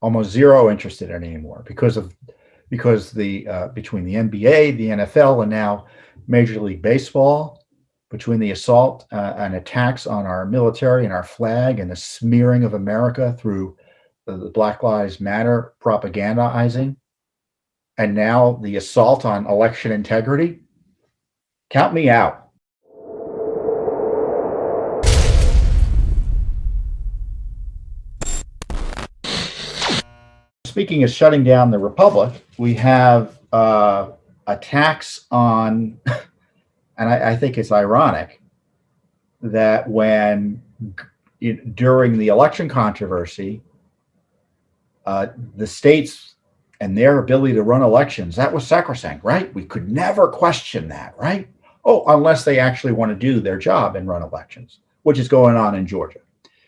almost zero interest in it anymore because the between the NBA, the NFL, and now Major League Baseball, between the assault and attacks on our military and our flag and the smearing of America through the Black Lives Matter propagandizing, and now the assault on election integrity, count me out. Speaking of shutting down the republic, we have attacks on, and I think it's ironic that during the election controversy, the states and their ability to run elections, that was sacrosanct, right? We could never question that, right? Oh, unless they actually want to do their job and run elections, which is going on in Georgia.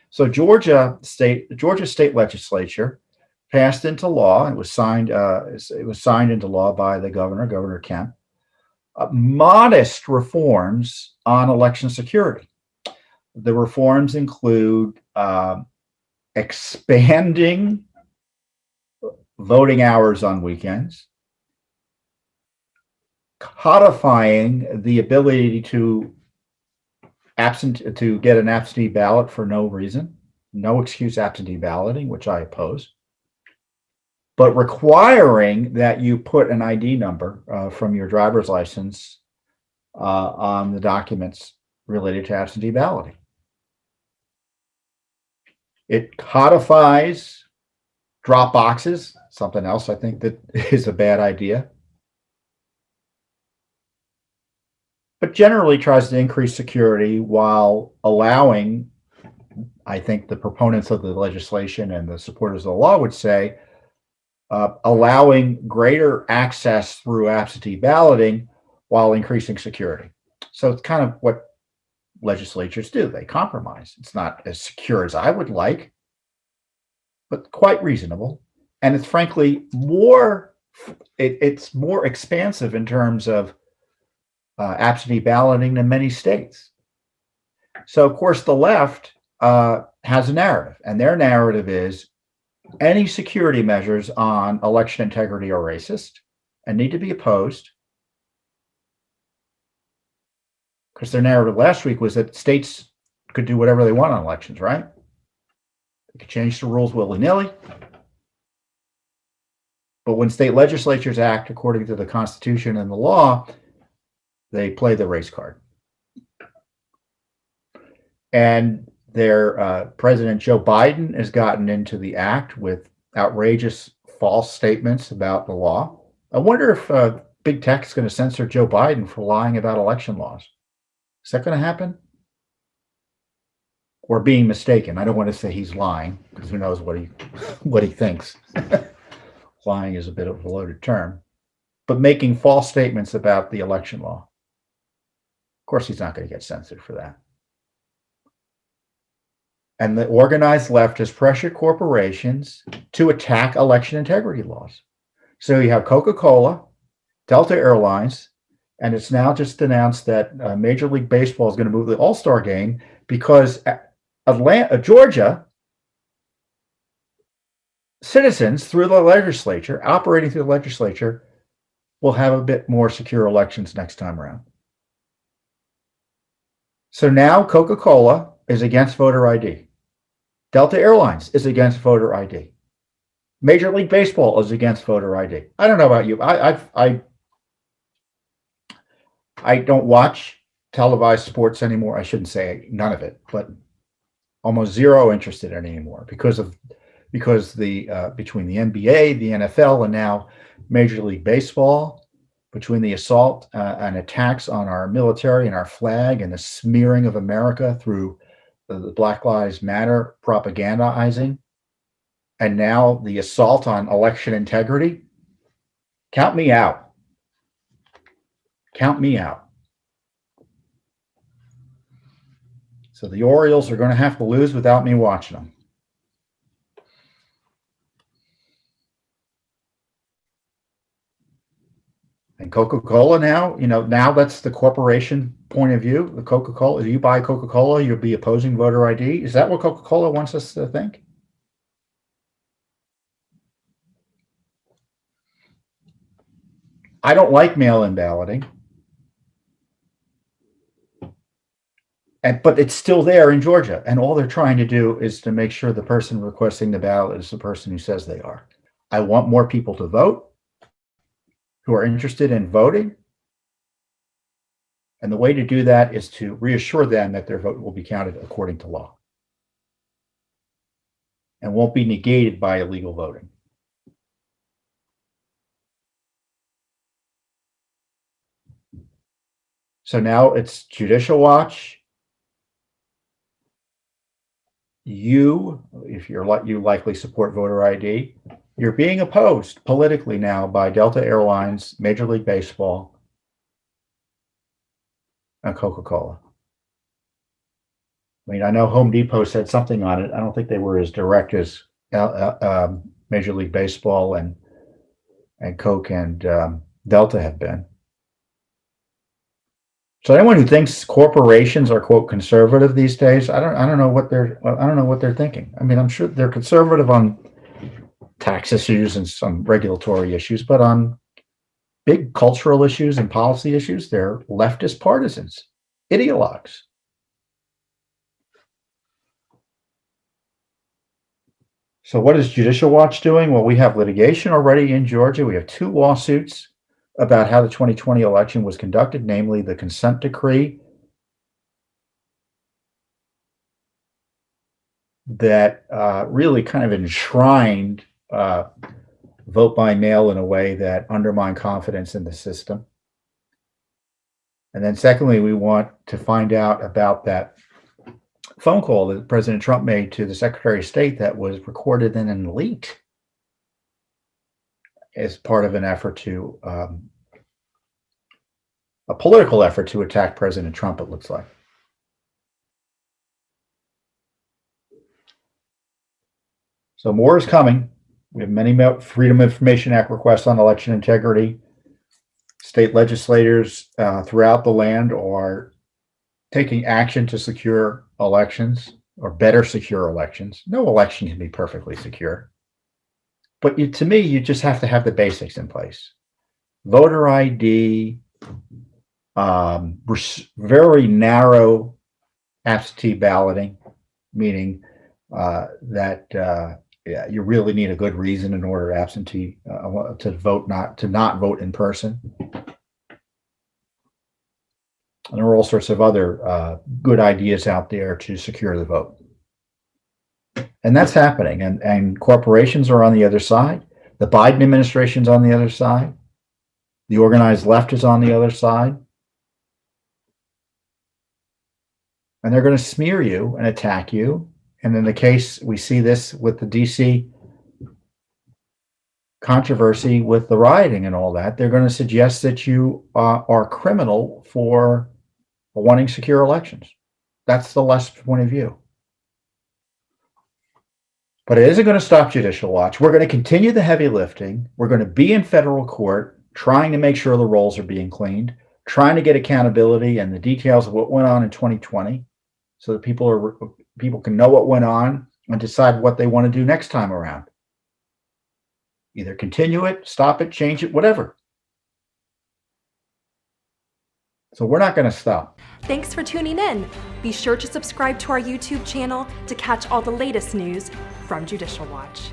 So Georgia state legislature passed into law, and it was signed into law by the Governor Kemp, modest reforms on election security. The reforms include expanding voting hours on weekends, codifying the ability to get an absentee ballot for no reason, no excuse absentee balloting, which I oppose, but requiring that you put an ID number from your driver's license on the documents related to absentee balloting. It codifies drop boxes, something else I think that is a bad idea, but generally tries to increase security while allowing, I think the proponents of the legislation and the supporters of the law would say, allowing greater access through absentee balloting while increasing security. So it's kind of what legislatures do. They compromise. It's not as secure as I would like, but quite reasonable. And it's frankly it's more expansive in terms of absentee balloting than many states. So, of course, the left has a narrative, and their narrative is any security measures on election integrity are racist and need to be opposed. Because their narrative last week was that states could do whatever they want on elections, right? They could change the rules willy-nilly. But when state legislatures act according to the Constitution and the law, they play the race card. And their President Joe Biden has gotten into the act with outrageous false statements about the law. I wonder if big tech is going to censor Joe Biden for lying about election laws. Is that going to happen? Or being mistaken? I don't want to say he's lying, because who knows what he thinks. Lying is a bit of a loaded term. But making false statements about the election law. Of course, he's not going to get censored for that. And the organized left has pressured corporations to attack election integrity laws. So you have Coca-Cola, Delta Airlines, and it's now just announced that Major League Baseball is going to move the All-Star game because Georgia citizens through the legislature, operating through the legislature, will have a bit more secure elections next time around. So now Coca-Cola is against voter ID. Delta Airlines is against voter ID. Major League Baseball is against voter ID. I don't know about you. I don't watch televised sports anymore. I shouldn't say none of it, but almost zero interest in it anymore because the between the NBA, the NFL, and now Major League Baseball, between the assault and attacks on our military and our flag and the smearing of America through the Black Lives Matter propagandizing, and now the assault on election integrity, count me out. Count me out. So the Orioles are going to have to lose without me watching them. And Coca-Cola now, now that's the corporation point of view. The Coca-Cola, if you buy Coca-Cola, you'll be opposing voter ID. Is that what Coca-Cola wants us to think? I don't like mail-in balloting. But it's still there in Georgia. And all they're trying to do is to make sure the person requesting the ballot is the person who says they are. I want more people to vote who are interested in voting. And the way to do that is to reassure them that their vote will be counted according to law and won't be negated by illegal voting. So now it's Judicial Watch. You, if you're like, you likely support voter ID, you're being opposed politically now by Delta Airlines, Major League Baseball, and Coca-Cola. I mean, I know Home Depot said something on it. I don't think they were as direct as Major League Baseball and Coke and Delta have been. So anyone who thinks corporations are quote conservative these days, I don't know what they're thinking. I mean, I'm sure they're conservative on tax issues and some regulatory issues, but on big cultural issues and policy issues, they're leftist partisans, ideologues. So what is Judicial Watch doing? Well, we have litigation already in Georgia. We have 2 lawsuits about how the 2020 election was conducted, namely the consent decree that really kind of enshrined vote by mail in a way that undermined confidence in the system. And then secondly, we want to find out about that phone call that President Trump made to the Secretary of State that was recorded and then leaked as part of an effort to a political effort to attack President Trump, it looks like. So more is coming. We have many Freedom of Information Act requests on election integrity. State legislators throughout the land are taking action to secure elections or better secure elections. No election can be perfectly secure. But to me, you just have to have the basics in place. Voter ID, very narrow absentee balloting, meaning that you really need a good reason in order absentee to vote, not vote in person. And there are all sorts of other good ideas out there to secure the vote. And that's happening. And corporations are on the other side. The Biden administration's on the other side. The organized left is on the other side. And they're going to smear you and attack you. And in the case, we see this with the DC controversy with the rioting and all that, they're going to suggest that you are criminal for wanting secure elections. That's the left's point of view. But it isn't going to stop Judicial Watch. We're going to continue the heavy lifting. We're going to be in federal court trying to make sure the rolls are being cleaned, trying to get accountability and the details of what went on in 2020 so that people can know what went on and decide what they want to do next time around. Either continue it, stop it, change it, whatever. So we're not going to stop. Thanks for tuning in. Be sure to subscribe to our YouTube channel to catch all the latest news from Judicial Watch.